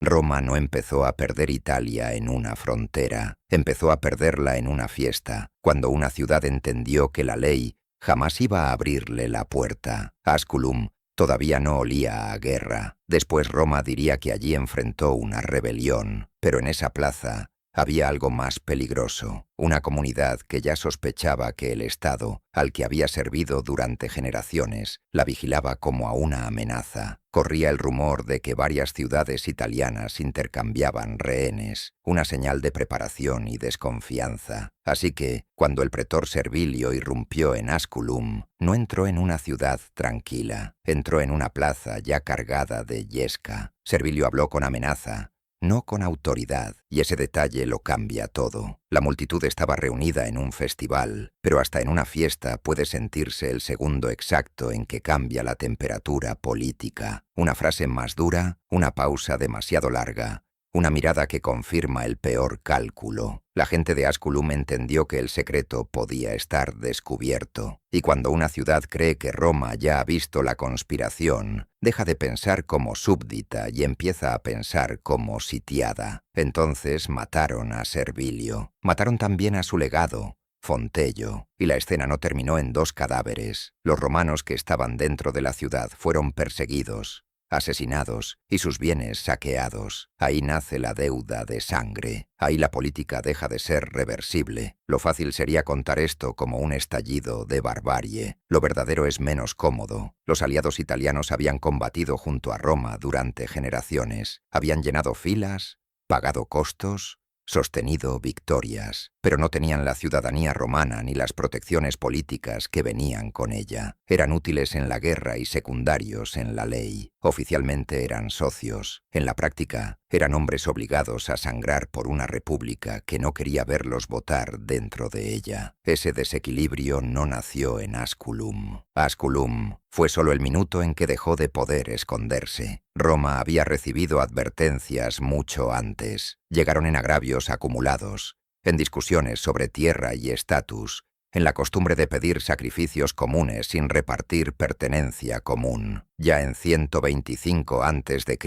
Roma no empezó a perder Italia en una frontera, empezó a perderla en una fiesta, cuando una ciudad entendió que la ley jamás iba a abrirle la puerta. Asculum todavía no olía a guerra. Después Roma diría que allí enfrentó una rebelión, pero en esa plaza había algo más peligroso, una comunidad que ya sospechaba que el Estado, al que había servido durante generaciones, la vigilaba como a una amenaza. Corría el rumor de que varias ciudades italianas intercambiaban rehenes, una señal de preparación y desconfianza. Así que, cuando el pretor Servilio irrumpió en Asculum, no entró en una ciudad tranquila, entró en una plaza ya cargada de yesca. Servilio habló con amenaza, no con autoridad, y ese detalle lo cambia todo. La multitud estaba reunida en un festival, pero hasta en una fiesta puede sentirse el segundo exacto en que cambia la temperatura política. Una frase más dura, una pausa demasiado larga, una mirada que confirma el peor cálculo. La gente de Asculum entendió que el secreto podía estar descubierto. Y cuando una ciudad cree que Roma ya ha visto la conspiración, deja de pensar como súbdita y empieza a pensar como sitiada. Entonces mataron a Servilio. Mataron también a su legado, Fontello, y la escena no terminó en 2 cadáveres. Los romanos que estaban dentro de la ciudad fueron perseguidos, asesinados y sus bienes saqueados. Ahí nace la deuda de sangre. Ahí la política deja de ser reversible. Lo fácil sería contar esto como un estallido de barbarie. Lo verdadero es menos cómodo. Los aliados italianos habían combatido junto a Roma durante generaciones. Habían llenado filas, pagado costos, sostenido victorias, pero no tenían la ciudadanía romana ni las protecciones políticas que venían con ella. Eran útiles en la guerra y secundarios en la ley. Oficialmente eran socios. En la práctica, eran hombres obligados a sangrar por una república que no quería verlos votar dentro de ella. Ese desequilibrio no nació en Asculum. Asculum fue solo el minuto en que dejó de poder esconderse. Roma había recibido advertencias mucho antes. Llegaron en agravios acumulados, en discusiones sobre tierra y estatus, en la costumbre de pedir sacrificios comunes sin repartir pertenencia común. Ya en 125 a.C.,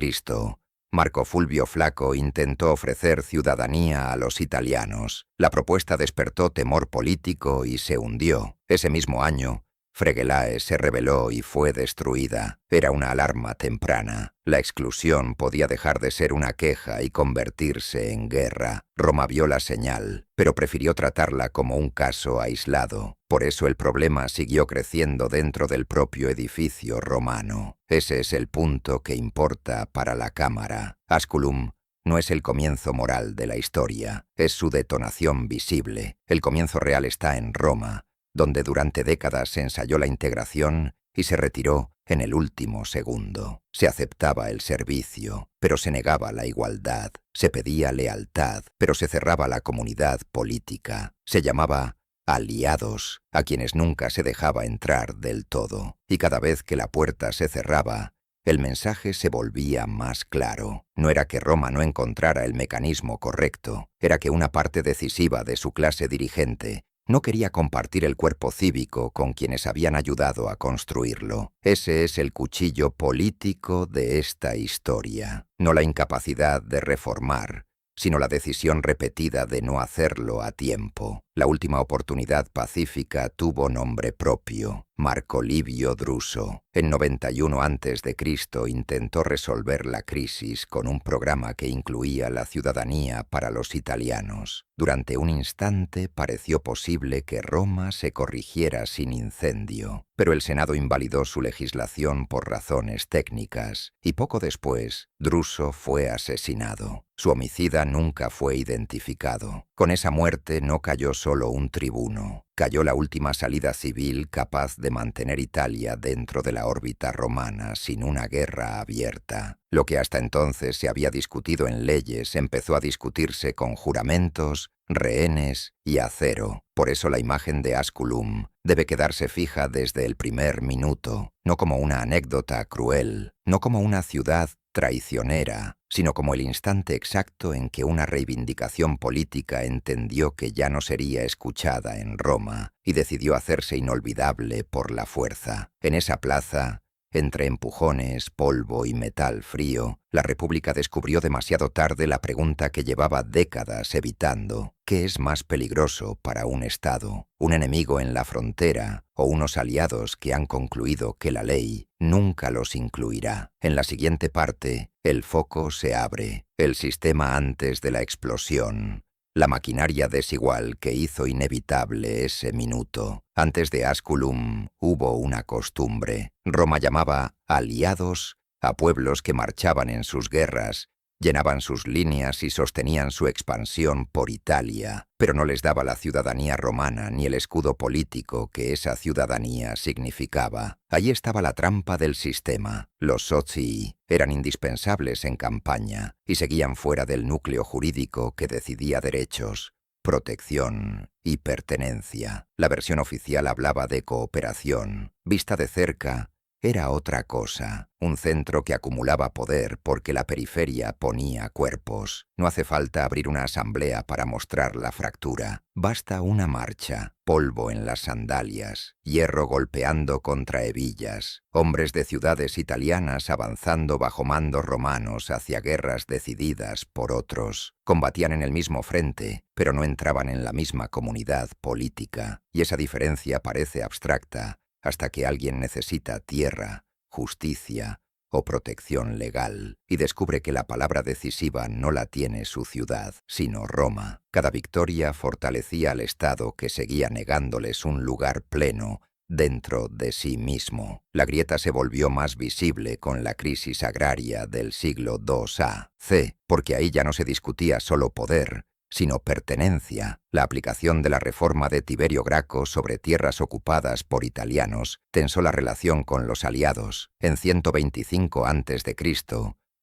Marco Fulvio Flaco intentó ofrecer ciudadanía a los italianos. La propuesta despertó temor político y se hundió. Ese mismo año, Fregelae se rebeló y fue destruida. Era una alarma temprana. La exclusión podía dejar de ser una queja y convertirse en guerra. Roma vio la señal, pero prefirió tratarla como un caso aislado. Por eso el problema siguió creciendo dentro del propio edificio romano. Ese es el punto que importa para la Cámara. Asculum no es el comienzo moral de la historia, es su detonación visible. El comienzo real está en Roma, donde durante décadas se ensayó la integración y se retiró en el último segundo. Se aceptaba el servicio, pero se negaba la igualdad. Se pedía lealtad, pero se cerraba la comunidad política. Se llamaba aliados a quienes nunca se dejaba entrar del todo. Y cada vez que la puerta se cerraba, el mensaje se volvía más claro. No era que Roma no encontrara el mecanismo correcto, era que una parte decisiva de su clase dirigente no quería compartir el cuerpo cívico con quienes habían ayudado a construirlo. Ese es el cuchillo político de esta historia. No la incapacidad de reformar, sino la decisión repetida de no hacerlo a tiempo. La última oportunidad pacífica tuvo nombre propio: Marco Livio Druso. En 91 a.C. intentó resolver la crisis con un programa que incluía la ciudadanía para los italianos. Durante un instante pareció posible que Roma se corrigiera sin incendio, pero el Senado invalidó su legislación por razones técnicas, y poco después, Druso fue asesinado. Su homicida nunca fue identificado. Con esa muerte no cayó solo un tribuno, cayó la última salida civil capaz de mantener Italia dentro de la órbita romana sin una guerra abierta. Lo que hasta entonces se había discutido en leyes empezó a discutirse con juramentos, rehenes y acero. Por eso la imagen de Asculum debe quedarse fija desde el primer minuto, no como una anécdota cruel, no como una ciudad traicionera, sino como el instante exacto en que una reivindicación política entendió que ya no sería escuchada en Roma y decidió hacerse inolvidable por la fuerza. En esa plaza, Entre empujones, polvo y metal frío, la República descubrió demasiado tarde la pregunta que llevaba décadas evitando. ¿Qué es más peligroso para un Estado? ¿Un enemigo en la frontera o unos aliados que han concluido que la ley nunca los incluirá? En la siguiente parte, el foco se abre, el sistema antes de la explosión. La maquinaria desigual que hizo inevitable ese minuto. Antes de Asculum hubo una costumbre. Roma llamaba aliados a pueblos que marchaban en sus guerras, llenaban sus líneas y sostenían su expansión por Italia, pero no les daba la ciudadanía romana ni el escudo político que esa ciudadanía significaba. Allí estaba la trampa del sistema. Los socii eran indispensables en campaña y seguían fuera del núcleo jurídico que decidía derechos, protección y pertenencia. La versión oficial hablaba de cooperación. Vista de cerca, era otra cosa, un centro que acumulaba poder porque la periferia ponía cuerpos. No hace falta abrir una asamblea para mostrar la fractura. Basta una marcha, polvo en las sandalias, hierro golpeando contra hebillas, hombres de ciudades italianas avanzando bajo mandos romanos hacia guerras decididas por otros. Combatían en el mismo frente, pero no entraban en la misma comunidad política, y esa diferencia parece abstracta, hasta que alguien necesita tierra, justicia o protección legal, y descubre que la palabra decisiva no la tiene su ciudad, sino Roma. Cada victoria fortalecía al Estado que seguía negándoles un lugar pleno dentro de sí mismo. La grieta se volvió más visible con la crisis agraria del siglo II a.C., porque ahí ya no se discutía solo poder, sino pertenencia. La aplicación de la reforma de Tiberio Graco sobre tierras ocupadas por italianos tensó la relación con los aliados. En 125 a.C.,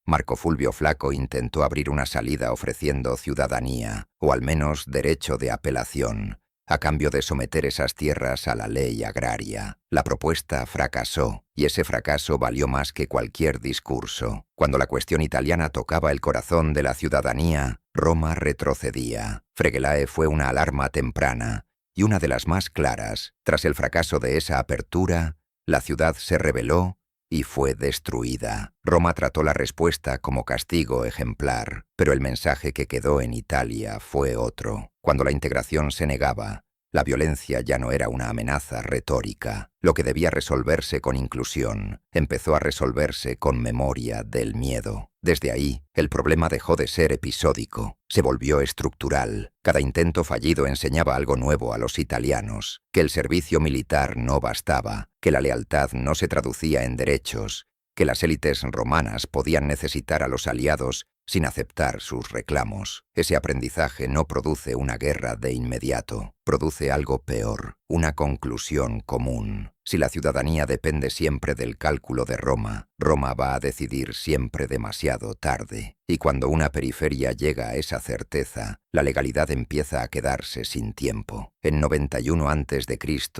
Marco Fulvio Flaco intentó abrir una salida ofreciendo ciudadanía, o al menos derecho de apelación, a cambio de someter esas tierras a la ley agraria. La propuesta fracasó, y ese fracaso valió más que cualquier discurso. Cuando la cuestión italiana tocaba el corazón de la ciudadanía, Roma retrocedía. Fregelae fue una alarma temprana, y una de las más claras. Tras el fracaso de esa apertura, la ciudad se rebeló y fue destruida. Roma trató la respuesta como castigo ejemplar, pero el mensaje que quedó en Italia fue otro. Cuando la integración se negaba, la violencia ya no era una amenaza retórica. Lo que debía resolverse con inclusión empezó a resolverse con memoria del miedo. Desde ahí, el problema dejó de ser episódico, se volvió estructural. Cada intento fallido enseñaba algo nuevo a los italianos, que el servicio militar no bastaba, que la lealtad no se traducía en derechos, que las élites romanas podían necesitar a los aliados sin aceptar sus reclamos. Ese aprendizaje no produce una guerra de inmediato, produce algo peor, una conclusión común. Si la ciudadanía depende siempre del cálculo de Roma, Roma va a decidir siempre demasiado tarde. Y cuando una periferia llega a esa certeza, la legalidad empieza a quedarse sin tiempo. En 91 a.C.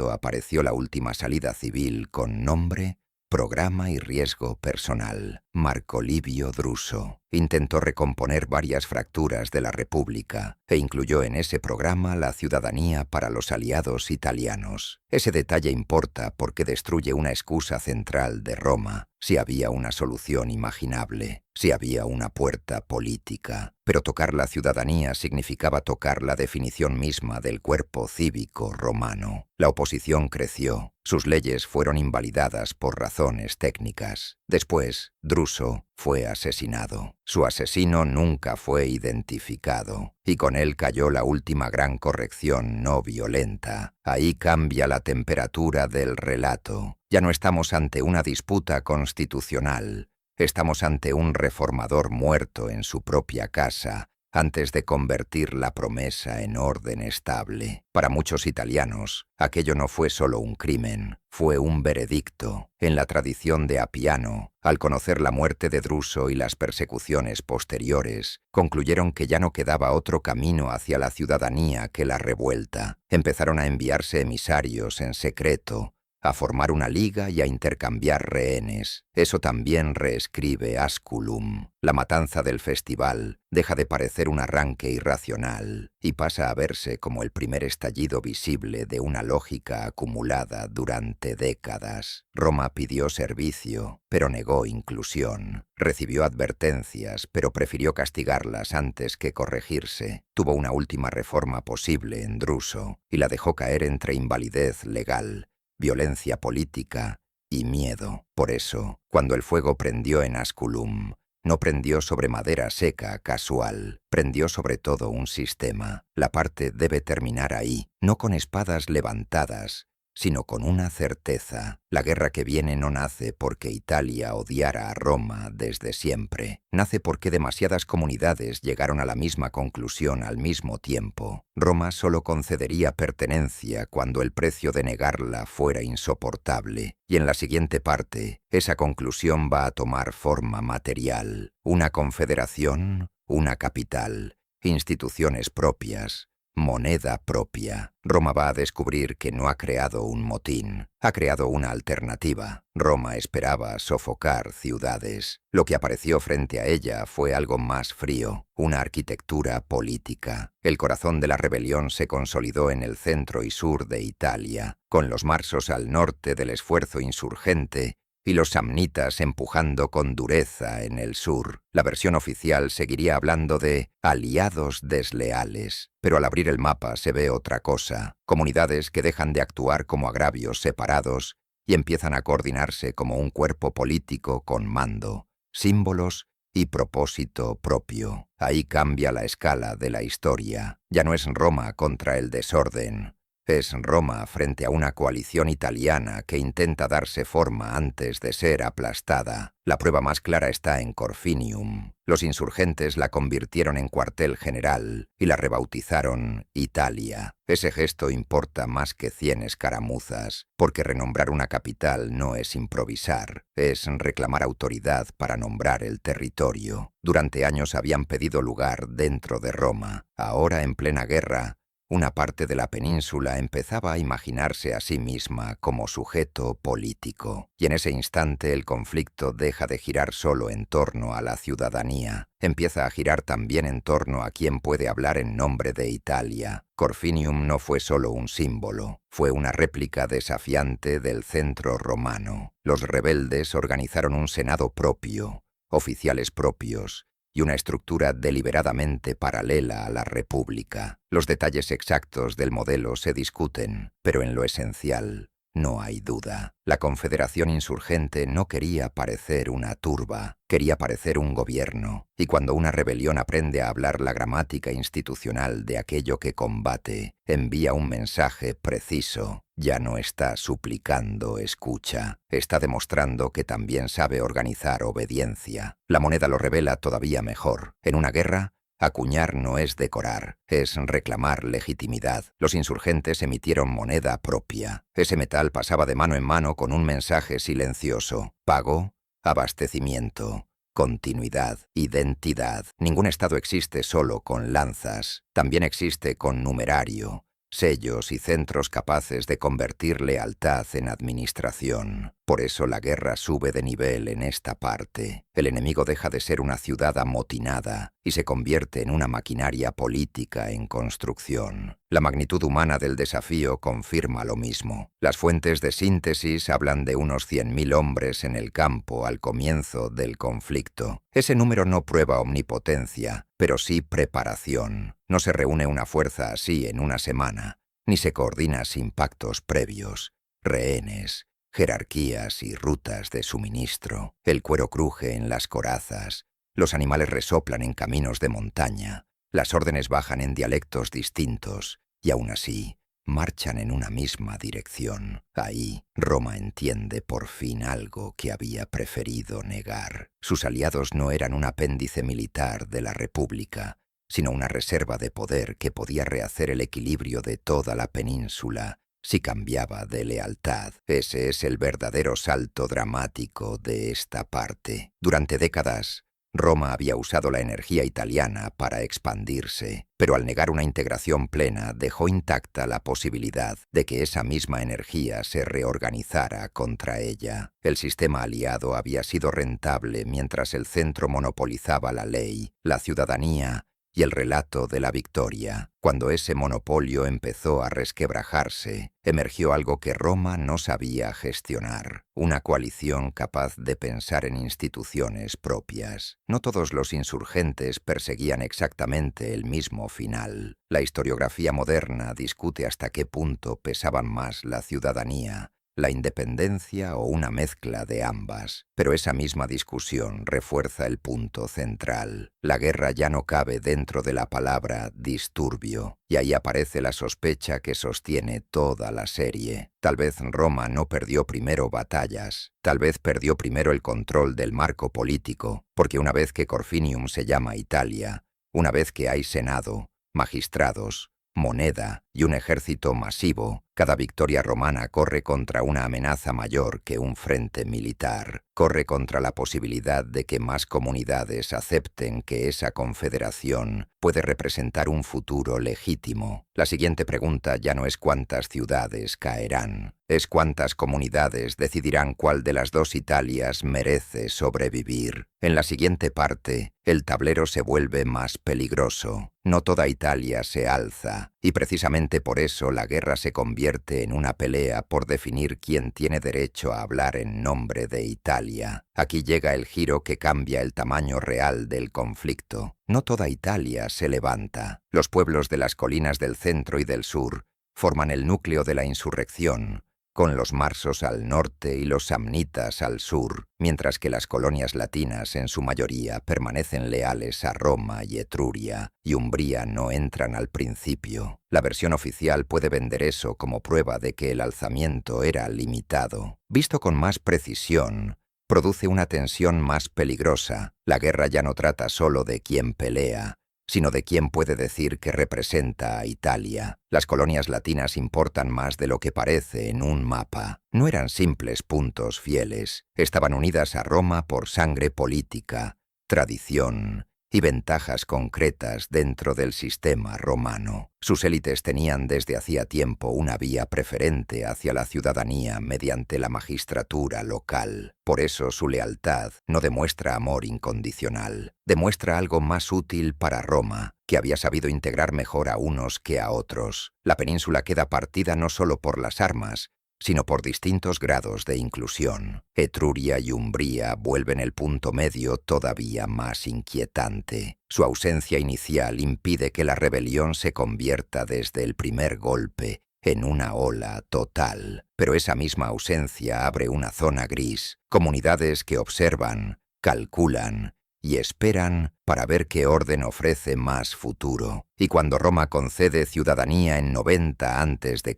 apareció la última salida civil con nombre, programa y riesgo personal. Marco Livio Druso intentó recomponer varias fracturas de la República e incluyó en ese programa la ciudadanía para los aliados italianos. Ese detalle importa porque destruye una excusa central de Roma. Si había una solución imaginable, si había una puerta política. Pero tocar la ciudadanía significaba tocar la definición misma del cuerpo cívico romano. La oposición creció. Sus leyes fueron invalidadas por razones técnicas. Después, Druso fue asesinado. Su asesino nunca fue identificado, y con él cayó la última gran corrección no violenta. Ahí cambia la temperatura del relato. Ya no estamos ante una disputa constitucional, estamos ante un reformador muerto en su propia casa, antes de convertir la promesa en orden estable. Para muchos italianos, aquello no fue solo un crimen, fue un veredicto. En la tradición de Appiano, al conocer la muerte de Druso y las persecuciones posteriores, concluyeron que ya no quedaba otro camino hacia la ciudadanía que la revuelta. Empezaron a enviarse emisarios en secreto, a formar una liga y a intercambiar rehenes. Eso también reescribe Asculum. La matanza del festival deja de parecer un arranque irracional y pasa a verse como el primer estallido visible de una lógica acumulada durante décadas. Roma pidió servicio, pero negó inclusión. Recibió advertencias, pero prefirió castigarlas antes que corregirse. Tuvo una última reforma posible en Druso y la dejó caer entre invalidez legal, violencia política y miedo. Por eso, cuando el fuego prendió en Asculum, no prendió sobre madera seca casual, prendió sobre todo un sistema. La parte debe terminar ahí, no con espadas levantadas, sino con una certeza. La guerra que viene no nace porque Italia odiara a Roma desde siempre. Nace porque demasiadas comunidades llegaron a la misma conclusión al mismo tiempo. Roma solo concedería pertenencia cuando el precio de negarla fuera insoportable. Y en la siguiente parte, esa conclusión va a tomar forma material. Una confederación, una capital, instituciones propias, moneda propia. Roma va a descubrir que no ha creado un motín, ha creado una alternativa. Roma esperaba sofocar ciudades. Lo que apareció frente a ella fue algo más frío, una arquitectura política. El corazón de la rebelión se consolidó en el centro y sur de Italia, con los marsos al norte del esfuerzo insurgente y los samnitas empujando con dureza en el sur. La versión oficial seguiría hablando de aliados desleales, pero al abrir el mapa se ve otra cosa: comunidades que dejan de actuar como agravios separados y empiezan a coordinarse como un cuerpo político con mando, símbolos y propósito propio. Ahí cambia la escala de la historia. Ya no es Roma contra el desorden. Es Roma frente a una coalición italiana que intenta darse forma antes de ser aplastada. La prueba más clara está en Corfinium. Los insurgentes la convirtieron en cuartel general y la rebautizaron Italia. Ese gesto importa más que 100 escaramuzas, porque renombrar una capital no es improvisar, es reclamar autoridad para nombrar el territorio. Durante años habían pedido lugar dentro de Roma. Ahora, en plena guerra, una parte de la península empezaba a imaginarse a sí misma como sujeto político, y en ese instante el conflicto deja de girar solo en torno a la ciudadanía, empieza a girar también en torno a quién puede hablar en nombre de Italia. Corfinium no fue solo un símbolo, fue una réplica desafiante del centro romano. Los rebeldes organizaron un senado propio, oficiales propios, y una estructura deliberadamente paralela a la república. Los detalles exactos del modelo se discuten, pero en lo esencial no hay duda. La confederación insurgente no quería parecer una turba, quería parecer un gobierno, y cuando una rebelión aprende a hablar la gramática institucional de aquello que combate, envía un mensaje preciso. Ya no está suplicando escucha, está demostrando que también sabe organizar obediencia. La moneda lo revela todavía mejor. En una guerra, acuñar no es decorar, es reclamar legitimidad. Los insurgentes emitieron moneda propia. Ese metal pasaba de mano en mano con un mensaje silencioso: pago, abastecimiento, continuidad, identidad. Ningún estado existe solo con lanzas, también existe con numerario, sellos y centros capaces de convertir lealtad en administración. Por eso la guerra sube de nivel en esta parte. El enemigo deja de ser una ciudad amotinada y se convierte en una maquinaria política en construcción. La magnitud humana del desafío confirma lo mismo. Las fuentes de síntesis hablan de unos 100.000 hombres en el campo al comienzo del conflicto. Ese número no prueba omnipotencia, pero sí preparación. No se reúne una fuerza así en una semana, ni se coordina sin pactos previos, rehenes, jerarquías y rutas de suministro. El cuero cruje en las corazas, los animales resoplan en caminos de montaña, las órdenes bajan en dialectos distintos, y aún así marchan en una misma dirección. Ahí, Roma entiende por fin algo que había preferido negar. Sus aliados no eran un apéndice militar de la República, sino una reserva de poder que podía rehacer el equilibrio de toda la península si cambiaba de lealtad. Ese es el verdadero salto dramático de esta parte. Durante décadas, Roma había usado la energía italiana para expandirse, pero al negar una integración plena dejó intacta la posibilidad de que esa misma energía se reorganizara contra ella. El sistema aliado había sido rentable mientras el centro monopolizaba la ley, la ciudadanía y el relato de la victoria. Cuando ese monopolio empezó a resquebrajarse, emergió algo que Roma no sabía gestionar, una coalición capaz de pensar en instituciones propias. No todos los insurgentes perseguían exactamente el mismo final. La historiografía moderna discute hasta qué punto pesaban más la ciudadanía, la independencia o una mezcla de ambas, pero esa misma discusión refuerza el punto central. La guerra ya no cabe dentro de la palabra disturbio, y ahí aparece la sospecha que sostiene toda la serie. Tal vez Roma no perdió primero batallas, tal vez perdió primero el control del marco político, porque una vez que Corfinium se llama Italia, una vez que hay senado, magistrados, moneda y un ejército masivo, cada victoria romana corre contra una amenaza mayor que un frente militar. Corre contra la posibilidad de que más comunidades acepten que esa confederación puede representar un futuro legítimo. La siguiente pregunta ya no es cuántas ciudades caerán, es cuántas comunidades decidirán cuál de las dos Italias merece sobrevivir. En la siguiente parte, el tablero se vuelve más peligroso. No toda Italia se alza, y precisamente por eso la guerra se convierte en una pelea por definir quién tiene derecho a hablar en nombre de Italia. Aquí llega el giro que cambia el tamaño real del conflicto. No toda Italia se levanta. Los pueblos de las colinas del centro y del sur forman el núcleo de la insurrección, con los marsos al norte y los samnitas al sur, mientras que las colonias latinas en su mayoría permanecen leales a Roma y Etruria, y Umbría no entran al principio. La versión oficial puede vender eso como prueba de que el alzamiento era limitado. Visto con más precisión, produce una tensión más peligrosa. La guerra ya no trata solo de quién pelea, sino de quién puede decir que representa a Italia. Las colonias latinas importan más de lo que parece en un mapa. No eran simples puntos fieles. Estaban unidas a Roma por sangre política, tradición y ventajas concretas dentro del sistema romano. Sus élites tenían desde hacía tiempo una vía preferente hacia la ciudadanía mediante la magistratura local. Por eso su lealtad no demuestra amor incondicional, demuestra algo más útil para Roma, que había sabido integrar mejor a unos que a otros. La península queda partida no solo por las armas, sino por distintos grados de inclusión. Etruria y Umbría vuelven el punto medio todavía más inquietante. Su ausencia inicial impide que la rebelión se convierta desde el primer golpe en una ola total. Pero esa misma ausencia abre una zona gris, comunidades que observan, calculan y esperan para ver qué orden ofrece más futuro. Y cuando Roma concede ciudadanía en 90 a.C.,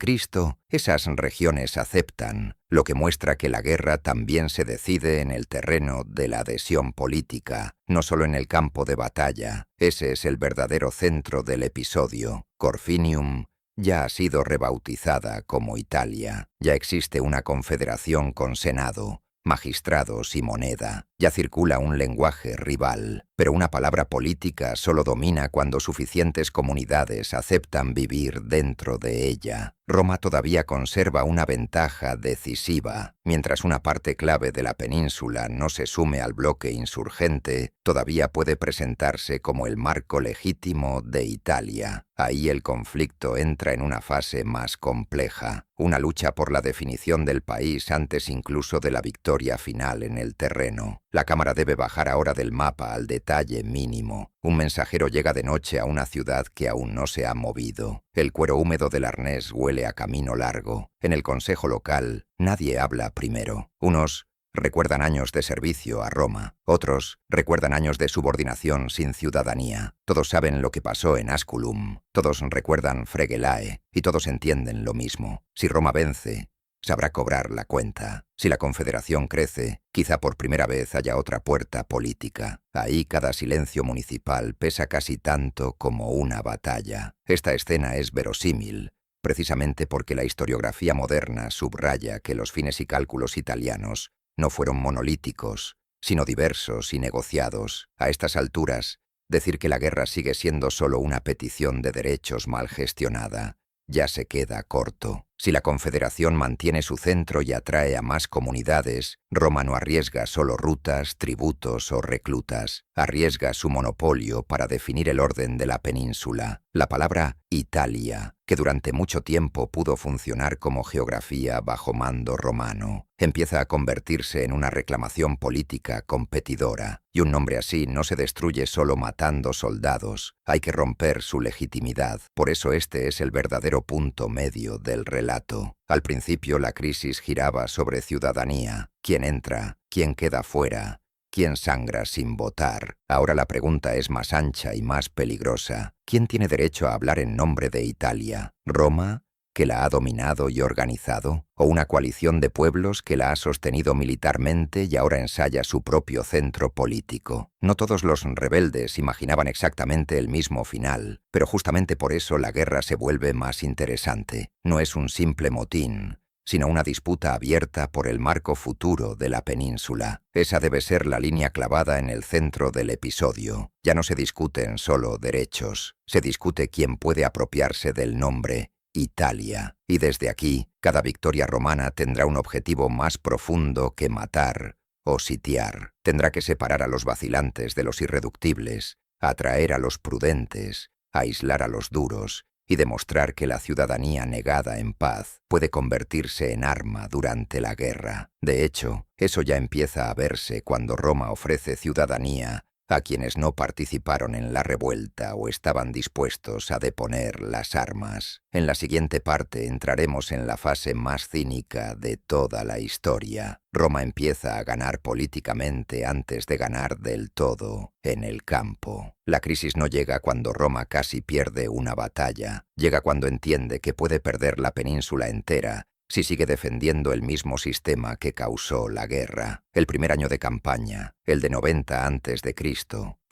esas regiones aceptan, lo que muestra que la guerra también se decide en el terreno de la adhesión política, no solo en el campo de batalla. Ese es el verdadero centro del episodio. Corfinium ya ha sido rebautizada como Italia. Ya existe una confederación con senado, magistrados y moneda. Ya circula un lenguaje rival, pero una palabra política solo domina cuando suficientes comunidades aceptan vivir dentro de ella. Roma todavía conserva una ventaja decisiva. Mientras una parte clave de la península no se sume al bloque insurgente, todavía puede presentarse como el marco legítimo de Italia. Ahí el conflicto entra en una fase más compleja, una lucha por la definición del país antes incluso de la victoria final en el terreno. La cámara debe bajar ahora del mapa al detalle mínimo. Un mensajero llega de noche a una ciudad que aún no se ha movido. El cuero húmedo del arnés huele a camino largo. En el consejo local, nadie habla primero. Unos recuerdan años de servicio a Roma, otros recuerdan años de subordinación sin ciudadanía. Todos saben lo que pasó en Asculum, todos recuerdan Fregelae y todos entienden lo mismo. Si Roma vence, sabrá cobrar la cuenta. Si la confederación crece, quizá por primera vez haya otra puerta política. Ahí cada silencio municipal pesa casi tanto como una batalla. Esta escena es verosímil, precisamente porque la historiografía moderna subraya que los fines y cálculos italianos no fueron monolíticos, sino diversos y negociados. A estas alturas, decir que la guerra sigue siendo solo una petición de derechos mal gestionada ya se queda corto. Si la Confederación mantiene su centro y atrae a más comunidades, Roma no arriesga solo rutas, tributos o reclutas. Arriesga su monopolio para definir el orden de la península. La palabra Italia, que durante mucho tiempo pudo funcionar como geografía bajo mando romano, empieza a convertirse en una reclamación política competidora. Y un nombre así no se destruye solo matando soldados. Hay que romper su legitimidad. Por eso este es el verdadero punto medio del relato. Al principio la crisis giraba sobre ciudadanía. ¿Quién entra? ¿Quién queda fuera? ¿Quién sangra sin votar? Ahora la pregunta es más ancha y más peligrosa. ¿Quién tiene derecho a hablar en nombre de Italia? ¿Roma, que la ha dominado y organizado? ¿O una coalición de pueblos que la ha sostenido militarmente y ahora ensaya su propio centro político? No todos los rebeldes imaginaban exactamente el mismo final, pero justamente por eso la guerra se vuelve más interesante. No es un simple motín, sino una disputa abierta por el marco futuro de la península. Esa debe ser la línea clavada en el centro del episodio. Ya no se discuten solo derechos, se discute quién puede apropiarse del nombre Italia. Y desde aquí, cada victoria romana tendrá un objetivo más profundo que matar o sitiar. Tendrá que separar a los vacilantes de los irreductibles, atraer a los prudentes, aislar a los duros, y demostrar que la ciudadanía negada en paz puede convertirse en arma durante la guerra. De hecho, eso ya empieza a verse cuando Roma ofrece ciudadanía a quienes no participaron en la revuelta o estaban dispuestos a deponer las armas. En la siguiente parte entraremos en la fase más cínica de toda la historia. Roma empieza a ganar políticamente antes de ganar del todo en el campo. La crisis no llega cuando Roma casi pierde una batalla, llega cuando entiende que puede perder la península entera si sigue defendiendo el mismo sistema que causó la guerra. El primer año de campaña, el de 90 a.C.,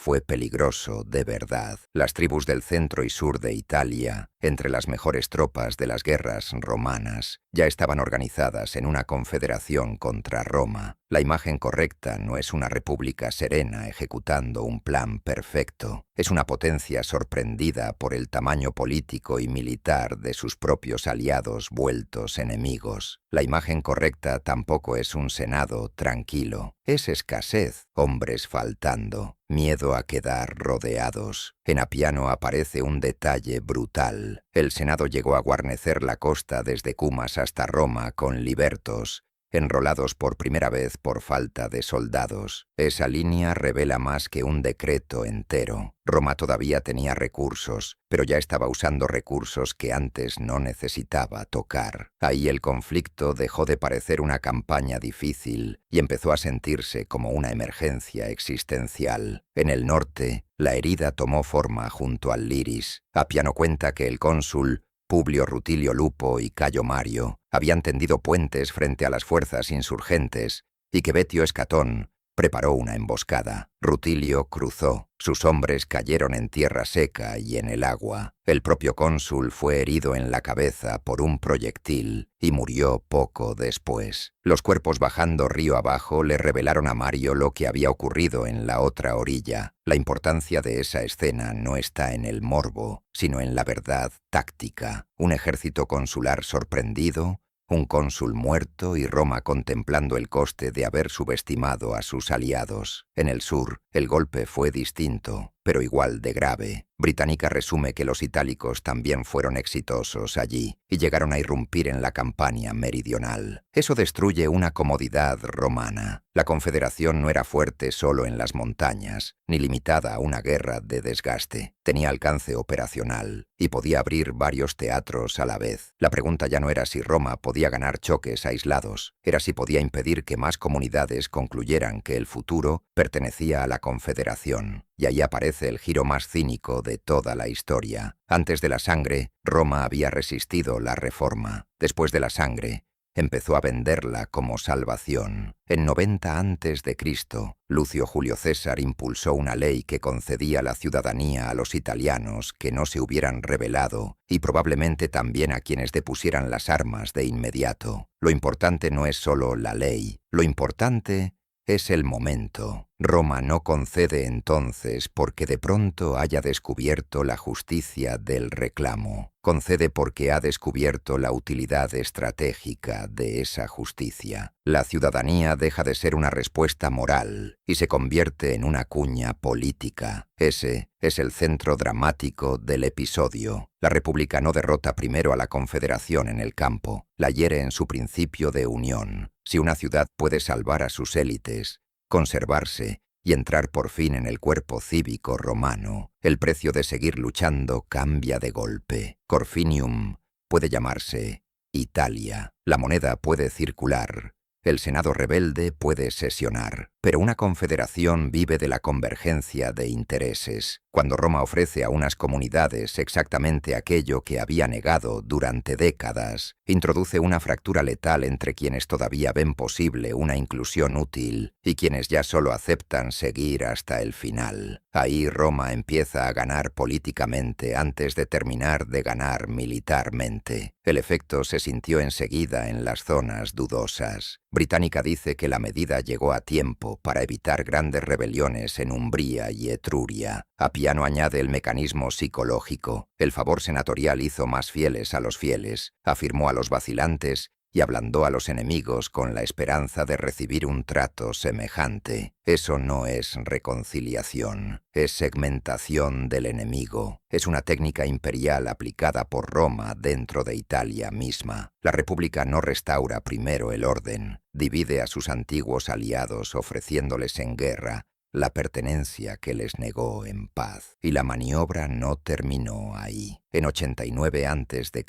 fue peligroso de verdad. Las tribus del centro y sur de Italia, entre las mejores tropas de las guerras romanas, ya estaban organizadas en una confederación contra Roma. La imagen correcta no es una república serena ejecutando un plan perfecto. Es una potencia sorprendida por el tamaño político y militar de sus propios aliados vueltos enemigos. La imagen correcta tampoco es un senado tranquilo. Es escasez, hombres faltando, miedo a quedar rodeados. En Apiano aparece un detalle brutal. El senado llegó a guarnecer la costa desde Cumas hasta Roma con libertos, enrolados por primera vez por falta de soldados. Esa línea revela más que un decreto entero. Roma todavía tenía recursos, pero ya estaba usando recursos que antes no necesitaba tocar. Ahí el conflicto dejó de parecer una campaña difícil y empezó a sentirse como una emergencia existencial. En el norte, la herida tomó forma junto al Liris. Apiano cuenta que el cónsul Publio Rutilio Lupo y Cayo Mario habían tendido puentes frente a las fuerzas insurgentes y que Vetio Escatón preparó una emboscada. Rutilio cruzó. Sus hombres cayeron en tierra seca y en el agua. El propio cónsul fue herido en la cabeza por un proyectil y murió poco después. Los cuerpos bajando río abajo le revelaron a Mario lo que había ocurrido en la otra orilla. La importancia de esa escena no está en el morbo, sino en la verdad táctica. Un ejército consular sorprendido, un cónsul muerto y Roma contemplando el coste de haber subestimado a sus aliados. En el sur, el golpe fue distinto, pero igual de grave. Británica resume que los itálicos también fueron exitosos allí y llegaron a irrumpir en la Campania meridional. Eso destruye una comodidad romana. La Confederación no era fuerte solo en las montañas, ni limitada a una guerra de desgaste. Tenía alcance operacional y podía abrir varios teatros a la vez. La pregunta ya no era si Roma podía ganar choques aislados, era si podía impedir que más comunidades concluyeran que el futuro pertenecía a la Confederación. Y ahí aparece el giro más cínico de toda la historia. Antes de la sangre, Roma había resistido la reforma. Después de la sangre, empezó a venderla como salvación. En 90 a.C., Lucio Julio César impulsó una ley que concedía la ciudadanía a los italianos que no se hubieran rebelado y probablemente también a quienes depusieran las armas de inmediato. Lo importante no es solo la ley, lo importante es el momento. Roma no concede entonces porque de pronto haya descubierto la justicia del reclamo. Concede porque ha descubierto la utilidad estratégica de esa justicia. La ciudadanía deja de ser una respuesta moral y se convierte en una cuña política. Ese es el centro dramático del episodio. La República no derrota primero a la Confederación en el campo, la hiere en su principio de unión. Si una ciudad puede salvar a sus élites, conservarse y entrar por fin en el cuerpo cívico romano, el precio de seguir luchando cambia de golpe. Corfinium puede llamarse Italia. La moneda puede circular. El Senado rebelde puede sesionar, pero una confederación vive de la convergencia de intereses. Cuando Roma ofrece a unas comunidades exactamente aquello que había negado durante décadas, introduce una fractura letal entre quienes todavía ven posible una inclusión útil y quienes ya solo aceptan seguir hasta el final. Ahí Roma empieza a ganar políticamente antes de terminar de ganar militarmente. El efecto se sintió enseguida en las zonas dudosas. Británica dice que la medida llegó a tiempo para evitar grandes rebeliones en Umbría y Etruria. Apiano añade el mecanismo psicológico. El favor senatorial hizo más fieles a los fieles, afirmó a los vacilantes y ablandó a los enemigos con la esperanza de recibir un trato semejante. Eso no es reconciliación, es segmentación del enemigo. Es una técnica imperial aplicada por Roma dentro de Italia misma. La República no restaura primero el orden, divide a sus antiguos aliados ofreciéndoles en guerra la pertenencia que les negó en paz. Y la maniobra no terminó ahí. En 89 a.C.,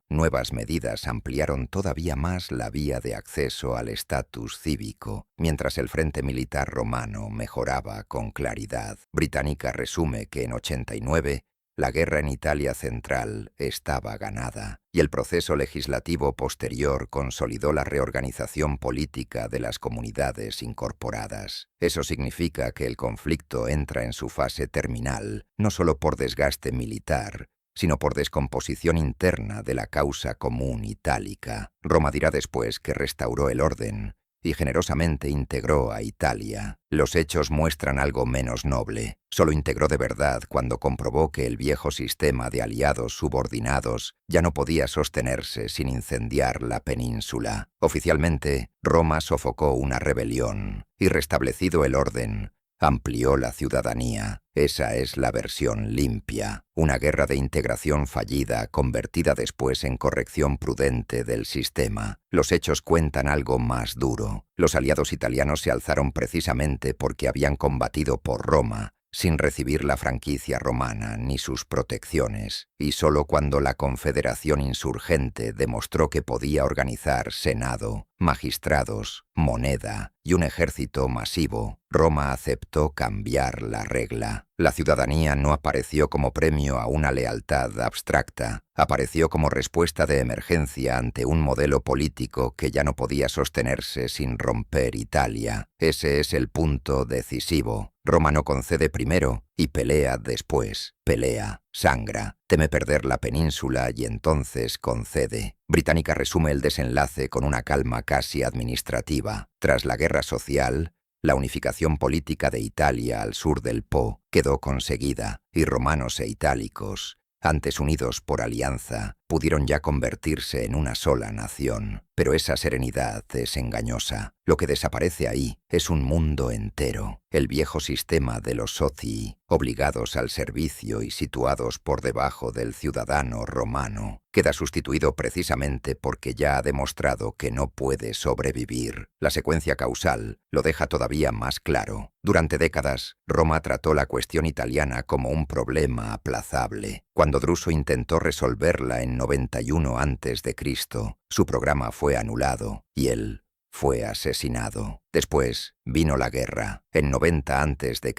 nuevas medidas ampliaron todavía más la vía de acceso al estatus cívico, mientras el frente militar romano mejoraba con claridad. Británica resume que en 89 la guerra en Italia central estaba ganada, y el proceso legislativo posterior consolidó la reorganización política de las comunidades incorporadas. Eso significa que el conflicto entra en su fase terminal, no solo por desgaste militar, sino por descomposición interna de la causa común itálica. Roma dirá después que restauró el orden y generosamente integró a Italia. Los hechos muestran algo menos noble. Solo integró de verdad cuando comprobó que el viejo sistema de aliados subordinados ya no podía sostenerse sin incendiar la península. Oficialmente, Roma sofocó una rebelión y, restablecido el orden, amplió la ciudadanía. Esa es la versión limpia. Una guerra de integración fallida convertida después en corrección prudente del sistema. Los hechos cuentan algo más duro. Los aliados italianos se alzaron precisamente porque habían combatido por Roma, sin recibir la franquicia romana ni sus protecciones, y solo cuando la Confederación insurgente demostró que podía organizar senado, magistrados, moneda y un ejército masivo, Roma aceptó cambiar la regla. La ciudadanía no apareció como premio a una lealtad abstracta, apareció como respuesta de emergencia ante un modelo político que ya no podía sostenerse sin romper Italia. Ese es el punto decisivo. Roma no concede primero y pelea después. Pelea, sangra, teme perder la península y entonces concede. Británica resume el desenlace con una calma casi administrativa. Tras la guerra social, la unificación política de Italia al sur del Po quedó conseguida y romanos e itálicos, antes unidos por alianza, pudieron ya convertirse en una sola nación. Pero esa serenidad es engañosa. Lo que desaparece ahí es un mundo entero. El viejo sistema de los socii, obligados al servicio y situados por debajo del ciudadano romano, queda sustituido precisamente porque ya ha demostrado que no puede sobrevivir. La secuencia causal lo deja todavía más claro. Durante décadas, Roma trató la cuestión italiana como un problema aplazable. Cuando Druso intentó resolverla en 91 a.C., su programa fue anulado y él fue asesinado. Después vino la guerra. En 90 a.C.,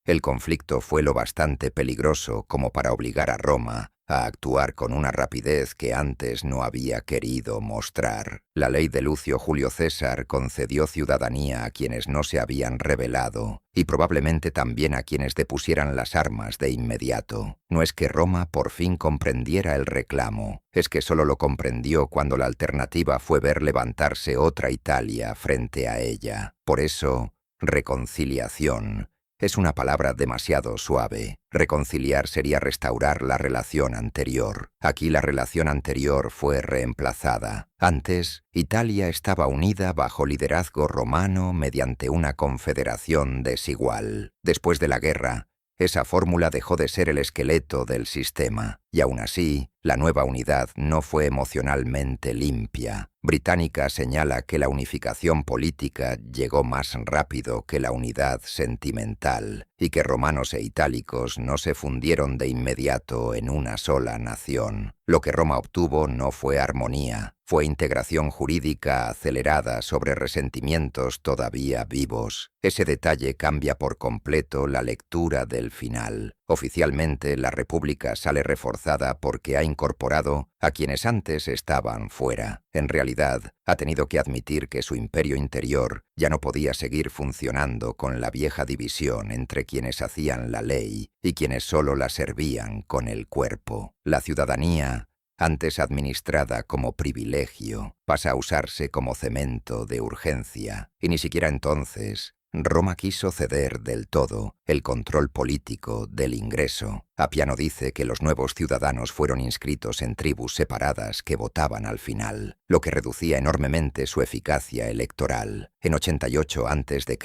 el conflicto fue lo bastante peligroso como para obligar a Roma a actuar con una rapidez que antes no había querido mostrar. La ley de Lucio Julio César concedió ciudadanía a quienes no se habían rebelado y probablemente también a quienes depusieran las armas de inmediato. No es que Roma por fin comprendiera el reclamo, es que solo lo comprendió cuando la alternativa fue ver levantarse otra Italia frente a ella. Por eso, reconciliación es una palabra demasiado suave. Reconciliar sería restaurar la relación anterior. Aquí la relación anterior fue reemplazada. Antes, Italia estaba unida bajo liderazgo romano mediante una confederación desigual. Después de la guerra, esa fórmula dejó de ser el esqueleto del sistema, y aún así, la nueva unidad no fue emocionalmente limpia. Británica señala que la unificación política llegó más rápido que la unidad sentimental, y que romanos e itálicos no se fundieron de inmediato en una sola nación. Lo que Roma obtuvo no fue armonía, fue integración jurídica acelerada sobre resentimientos todavía vivos. Ese detalle cambia por completo la lectura del final. Oficialmente, la República sale reforzada porque ha incorporado a quienes antes estaban fuera. En realidad, ha tenido que admitir que su imperio interior ya no podía seguir funcionando con la vieja división entre quienes hacían la ley y quienes solo la servían con el cuerpo. La ciudadanía, antes administrada como privilegio, pasa a usarse como cemento de urgencia, y ni siquiera entonces Roma quiso ceder del todo el control político del ingreso. Appiano dice que los nuevos ciudadanos fueron inscritos en tribus separadas que votaban al final, lo que reducía enormemente su eficacia electoral. En 88 a.C.,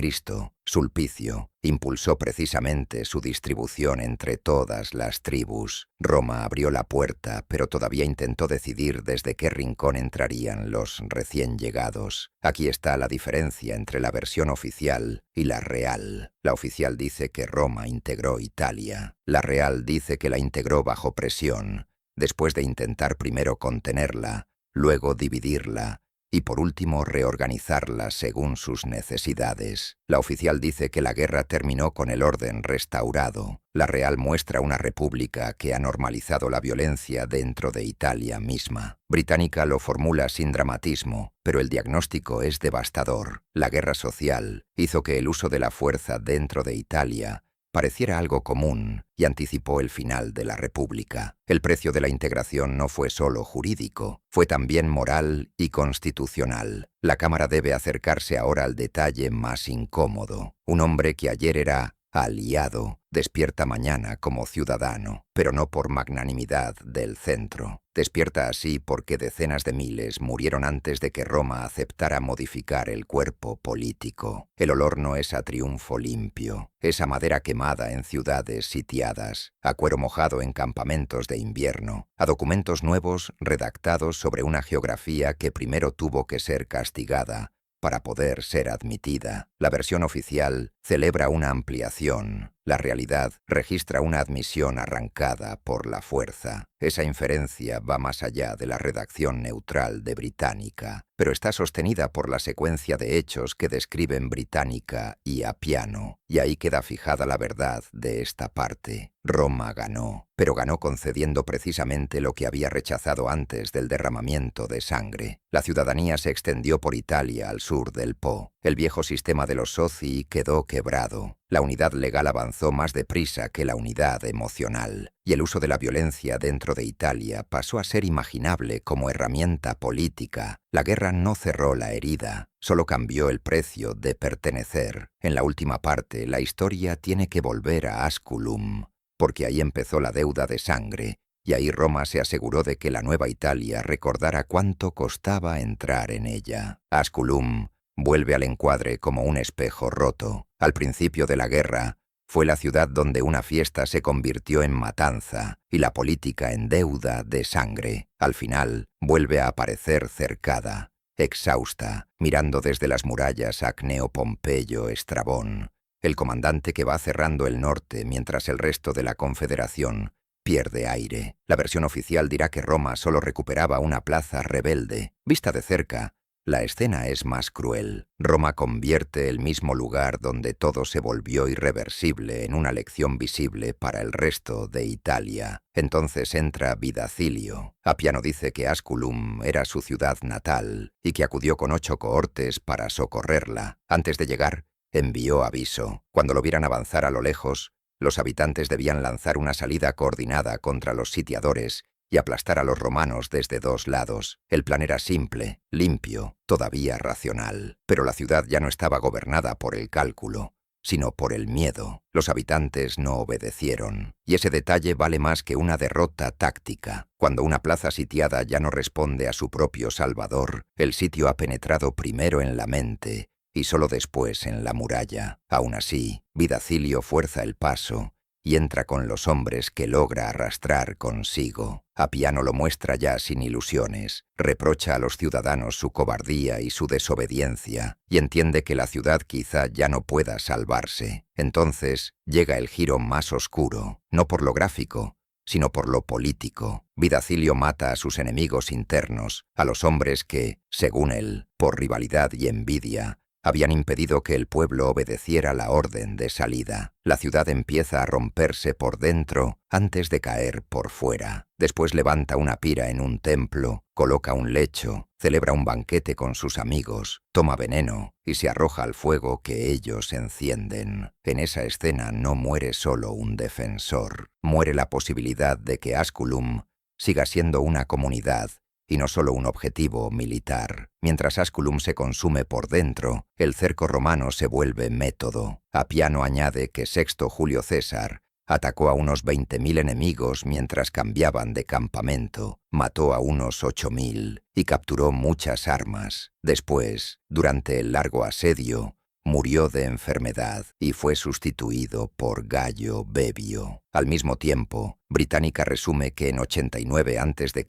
Sulpicio impulsó precisamente su distribución entre todas las tribus. Roma abrió la puerta, pero todavía intentó decidir desde qué rincón entrarían los recién llegados. Aquí está la diferencia entre la versión oficial y la real. La oficial dice que Roma integró Italia. La real dice que la integró bajo presión, después de intentar primero contenerla, luego dividirla y por último reorganizarla según sus necesidades. La oficial dice que la guerra terminó con el orden restaurado. La real muestra una república que ha normalizado la violencia dentro de Italia misma. Británica lo formula sin dramatismo, pero el diagnóstico es devastador. La guerra social hizo que el uso de la fuerza dentro de Italia pareciera algo común y anticipó el final de la República. El precio de la integración no fue solo jurídico, fue también moral y constitucional. La Cámara debe acercarse ahora al detalle más incómodo. Un hombre que ayer era aliado despierta mañana como ciudadano, pero no por magnanimidad del centro. Despierta así porque decenas de miles murieron antes de que Roma aceptara modificar el cuerpo político. El olor no es a triunfo limpio, es a madera quemada en ciudades sitiadas, a cuero mojado en campamentos de invierno, a documentos nuevos redactados sobre una geografía que primero tuvo que ser castigada para poder ser admitida. La versión oficial celebra una ampliación. La realidad registra una admisión arrancada por la fuerza. Esa inferencia va más allá de la redacción neutral de Británica, pero está sostenida por la secuencia de hechos que describen Británica y Appiano, y ahí queda fijada la verdad de esta parte. Roma ganó, pero ganó concediendo precisamente lo que había rechazado antes del derramamiento de sangre. La ciudadanía se extendió por Italia al sur del Po. El viejo sistema de los soci quedó quebrado. La unidad legal avanzó más deprisa que la unidad emocional, y el uso de la violencia dentro de Italia pasó a ser imaginable como herramienta política. La guerra no cerró la herida, solo cambió el precio de pertenecer. En la última parte, la historia tiene que volver a Asculum, porque ahí empezó la deuda de sangre, y ahí Roma se aseguró de que la nueva Italia recordara cuánto costaba entrar en ella. Asculum vuelve al encuadre como un espejo roto. Al principio de la guerra, fue la ciudad donde una fiesta se convirtió en matanza y la política en deuda de sangre. Al final, vuelve a aparecer cercada, exhausta, mirando desde las murallas a Cneo Pompeyo Estrabón, el comandante que va cerrando el norte mientras el resto de la confederación pierde aire. La versión oficial dirá que Roma solo recuperaba una plaza rebelde. Vista de cerca, La escena es más cruel. Roma convierte el mismo lugar donde todo se volvió irreversible en una lección visible para el resto de Italia. Entonces entra Vidacilio. Apiano dice que Asculum era su ciudad natal y que acudió con 8 cohortes para socorrerla. Antes de llegar, envió aviso. Cuando lo vieran avanzar a lo lejos, los habitantes debían lanzar una salida coordinada contra los sitiadores y aplastar a los romanos desde 2 lados. El plan era simple, limpio, todavía racional. Pero la ciudad ya no estaba gobernada por el cálculo, sino por el miedo. Los habitantes no obedecieron. Y ese detalle vale más que una derrota táctica. Cuando una plaza sitiada ya no responde a su propio salvador, el sitio ha penetrado primero en la mente y solo después en la muralla. Aún así, Vidacilio fuerza el paso y entra con los hombres que logra arrastrar consigo. Apiano lo muestra ya sin ilusiones, reprocha a los ciudadanos su cobardía y su desobediencia, y entiende que la ciudad quizá ya no pueda salvarse. Entonces llega el giro más oscuro, no por lo gráfico, sino por lo político. Vidacilio mata a sus enemigos internos, a los hombres que, según él, por rivalidad y envidia, habían impedido que el pueblo obedeciera la orden de salida. La ciudad empieza a romperse por dentro antes de caer por fuera. Después levanta una pira en un templo, coloca un lecho, celebra un banquete con sus amigos, toma veneno y se arroja al fuego que ellos encienden. En esa escena no muere solo un defensor, muere la posibilidad de que Asculum siga siendo una comunidad y no solo un objetivo militar. Mientras Asculum se consume por dentro, el cerco romano se vuelve método. Apiano añade que Sexto Julio César atacó a unos 20.000 enemigos mientras cambiaban de campamento, mató a unos 8.000 y capturó muchas armas. Después, durante el largo asedio, murió de enfermedad y fue sustituido por Gayo Bebio. Al mismo tiempo, Británica resume que en 89 a.C.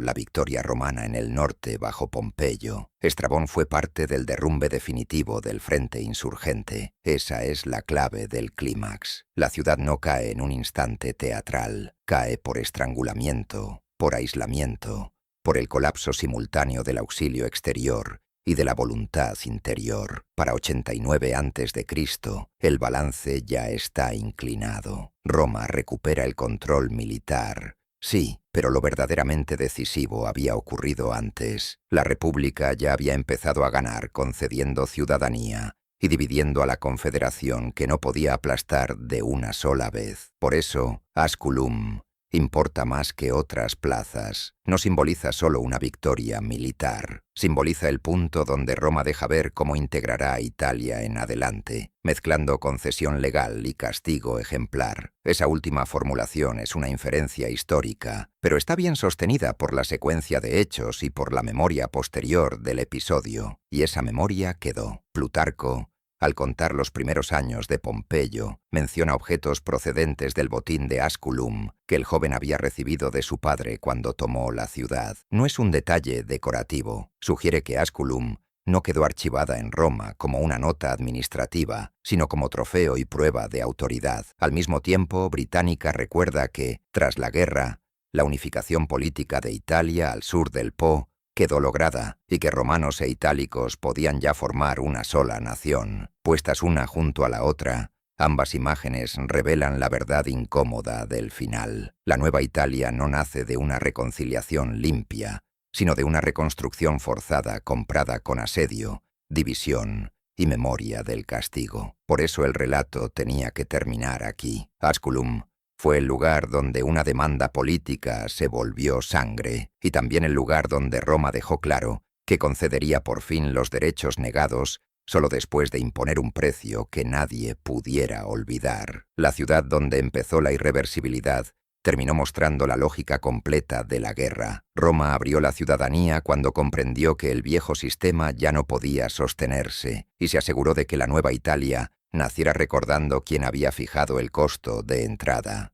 la victoria romana en el norte bajo Pompeyo. Estrabón fue parte del derrumbe definitivo del frente insurgente. Esa es la clave del clímax. La ciudad no cae en un instante teatral, cae por estrangulamiento, por aislamiento, por el colapso simultáneo del auxilio exterior y de la voluntad interior. Para 89 a.C., el balance ya está inclinado. Roma recupera el control militar. Sí, pero lo verdaderamente decisivo había ocurrido antes. La República ya había empezado a ganar concediendo ciudadanía y dividiendo a la Confederación que no podía aplastar de una sola vez. Por eso, Asculum importa más que otras plazas. No simboliza solo una victoria militar. Simboliza el punto donde Roma deja ver cómo integrará a Italia en adelante, mezclando concesión legal y castigo ejemplar. Esa última formulación es una inferencia histórica, pero está bien sostenida por la secuencia de hechos y por la memoria posterior del episodio. Y esa memoria quedó. Plutarco, al contar los primeros años de Pompeyo, menciona objetos procedentes del botín de Asculum que el joven había recibido de su padre cuando tomó la ciudad. No es un detalle decorativo. Sugiere que Asculum no quedó archivada en Roma como una nota administrativa, sino como trofeo y prueba de autoridad. Al mismo tiempo, Británica recuerda que, tras la guerra, la unificación política de Italia al sur del Po quedó lograda y que romanos e itálicos podían ya formar una sola nación. Puestas una junto a la otra, ambas imágenes revelan la verdad incómoda del final. La nueva Italia no nace de una reconciliación limpia, sino de una reconstrucción forzada comprada con asedio, división y memoria del castigo. Por eso el relato tenía que terminar aquí. Asculum fue el lugar donde una demanda política se volvió sangre, y también el lugar donde Roma dejó claro que concedería por fin los derechos negados solo después de imponer un precio que nadie pudiera olvidar. La ciudad donde empezó la irreversibilidad terminó mostrando la lógica completa de la guerra. Roma abrió la ciudadanía cuando comprendió que el viejo sistema ya no podía sostenerse, y se aseguró de que la nueva Italia naciera recordando quién había fijado el costo de entrada.